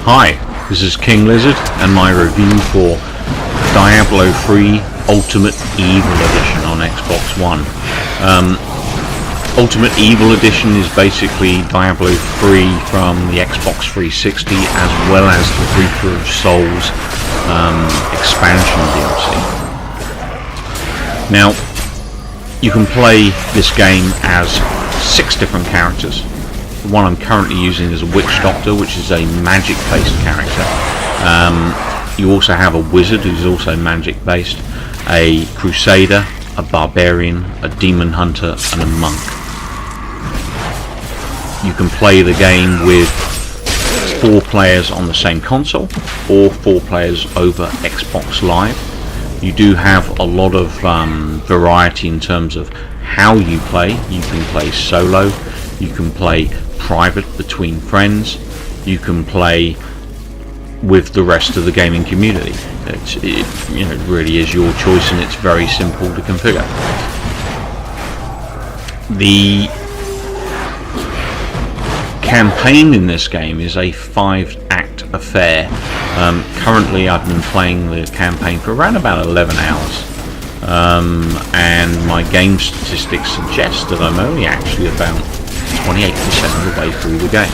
Hi, this is King Lizard and my review for Diablo 3 Ultimate Evil Edition on Xbox One. Ultimate Evil Edition is basically Diablo 3 from the Xbox 360 as well as the Reaper of Souls expansion DLC. Now, you can play this game as 6 different characters. The one I'm currently using is a Witch Doctor, which is a magic-based character. You also have a Wizard, who's also magic-based, a Crusader, a Barbarian, a Demon Hunter, and a Monk. You can play the game with 4 players on the same console, or 4 players over Xbox Live. You do have a lot of variety in terms of how you play. You can play solo, you can play private between friends, you can play with the rest of the gaming community. It really is your choice, and it's very simple to configure. The campaign in this game is a 5-act affair. Currently I've been playing the campaign for around about 11 hours, and my game statistics suggest that I'm only actually about 28% of the way through the game.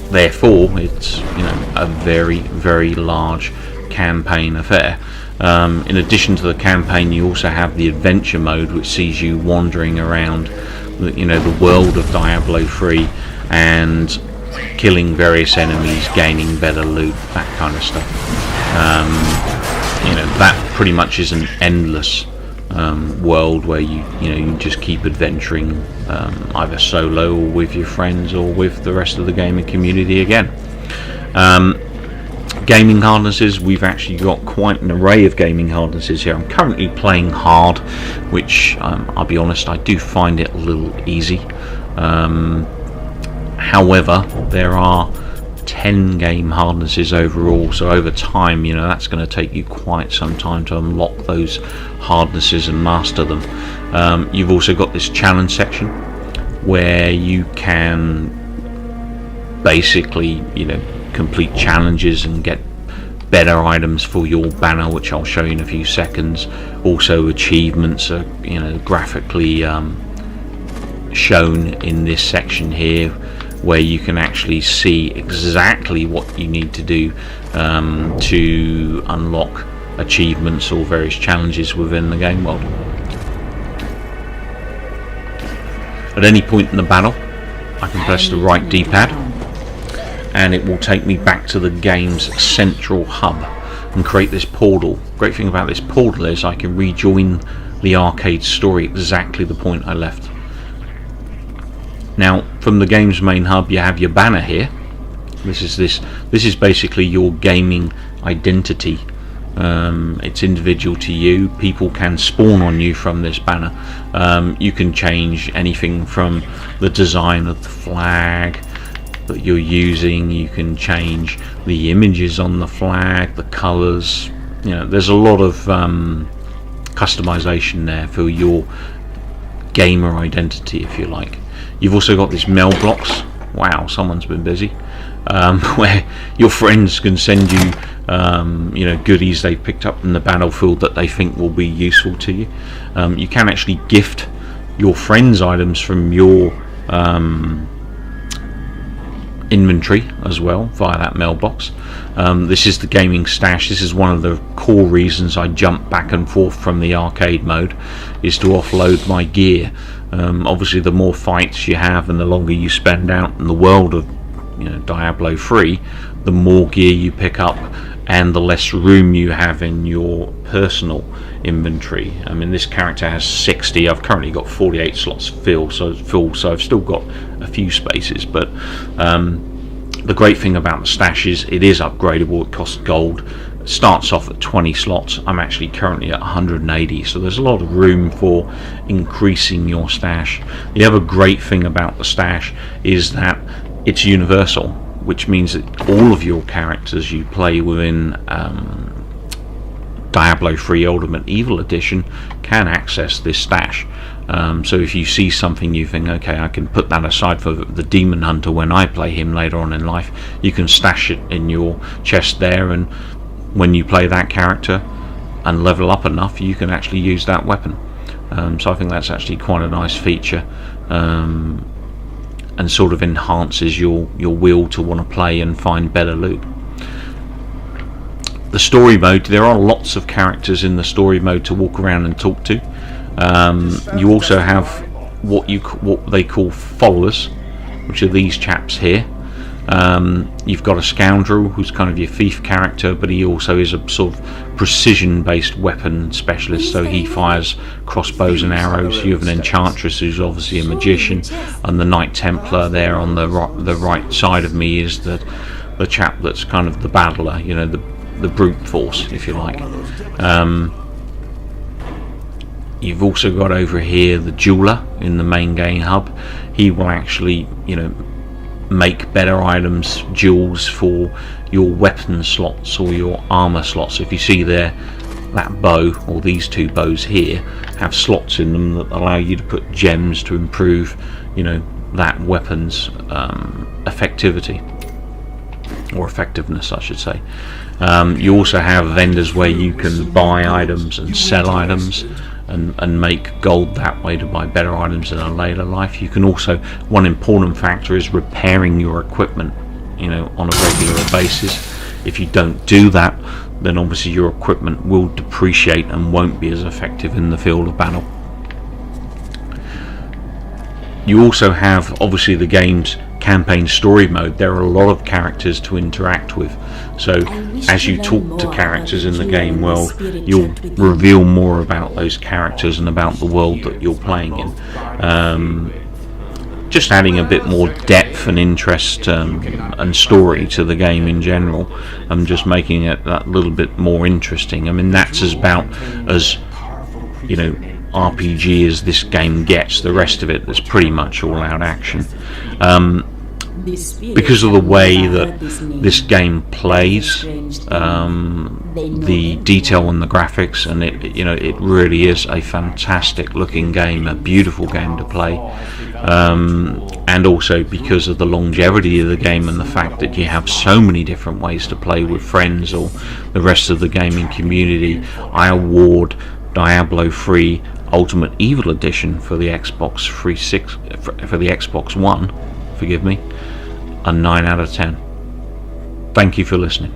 Therefore, it's a very, very large campaign affair. In addition to the campaign, you also have the adventure mode, which sees you wandering around the world of Diablo 3 and killing various enemies, gaining better loot, that kind of stuff. That pretty much is an endless world where you just keep adventuring, either solo or with your friends or with the rest of the gaming community again. Gaming harnesses, we've actually got quite an array of gaming harnesses here. I'm currently playing hard, which I'll be honest, I do find it a little easy. However, there are 10 game harnesses overall, so over time that's going to take you quite some time to unlock those harnesses and master them. You've also got this challenge section where you can basically complete challenges and get better items for your banner, which I'll show you in a few seconds. Also, achievements are graphically shown in this section here, where you can actually see exactly what you need to do to unlock achievements or various challenges within the game world. At any point in the battle, I can press the right D-pad and it will take me back to the game's central hub and create this portal. Great thing about this portal is I can rejoin the arcade story exactly the point I left. Now, from the game's main hub, you have your banner here. This is basically your gaming identity. It's individual to you. People can spawn on you from this banner. You can change anything from the design of the flag that you're using. You can change the images on the flag, the colors. There's a lot of customization there for your gamer identity, if you like. You've also got this mail blocks. Wow, someone's been busy. Where your friends can send you, goodies they've picked up in the battlefield that they think will be useful to you. You can actually gift your friends items from your inventory as well via that mailbox. This is the gaming stash. This is one of the core reasons I jump back and forth from the arcade mode, is to offload my gear. Obviously, the more fights you have and the longer you spend out in the world of Diablo 3, the more gear you pick up and the less room you have in your personal inventory. I mean, this character has 60. I've currently got 48 slots filled, so I've still got a few spaces. But the great thing about the stash is it is upgradable. It costs gold. It starts off at 20 slots. I'm actually currently at 180, so there's a lot of room for increasing your stash. The other great thing about the stash is that it's universal, which means that all of your characters you play within Diablo 3 Ultimate Evil Edition can access this stash. So if you see something you think, okay, I can put that aside for the demon hunter when I play him later on in life, you can stash it in your chest there, and when you play that character and level up enough, you can actually use that weapon. So I think that's actually quite a nice feature, and sort of enhances your will to want to play and find better loot. The story mode, there are lots of characters in the story mode to walk around and talk to. You also have what they call followers, which are these chaps here. You've got a scoundrel who's kind of your thief character, but he also is a sort of precision based weapon specialist, so he fires crossbows and arrows. You have an enchantress who's obviously a magician, and the Knight Templar there on the right side of me is the chap that's kind of the battler, you know, the brute force, if you like. You've also got over here the jeweler in the main game hub. He will actually, you know, make better items, jewels for your weapon slots or your armor slots. If you see there, that bow, or these two bows here, have slots in them that allow you to put gems to improve, you know, that weapon's effectivity, or effectiveness I should say. You also have vendors where you can buy items and sell items and make gold that way to buy better items in a later life. You can also, one important factor is repairing your equipment, you know, on a regular basis. If you don't do that, then obviously your equipment will depreciate and won't be as effective in the field of battle. You also have obviously the game's campaign story mode. There are a lot of characters to interact with, so as you talk to characters in the game world, you'll reveal more about those characters and about the world that you're playing in, just adding a bit more depth and interest and story to the game in general, and just making it that little bit more interesting. I mean, that's about as, you know, RPG as this game gets. The rest of it is pretty much all out action. Because of the way that this game plays, the detail in the graphics, and it, you know, it really is a fantastic looking game, a beautiful game to play, and also because of the longevity of the game and the fact that you have so many different ways to play with friends or the rest of the gaming community, I award Diablo 3 Ultimate Evil Edition for the Xbox 360 for the Xbox One, forgive me, a 9 out of 10. Thank you for listening.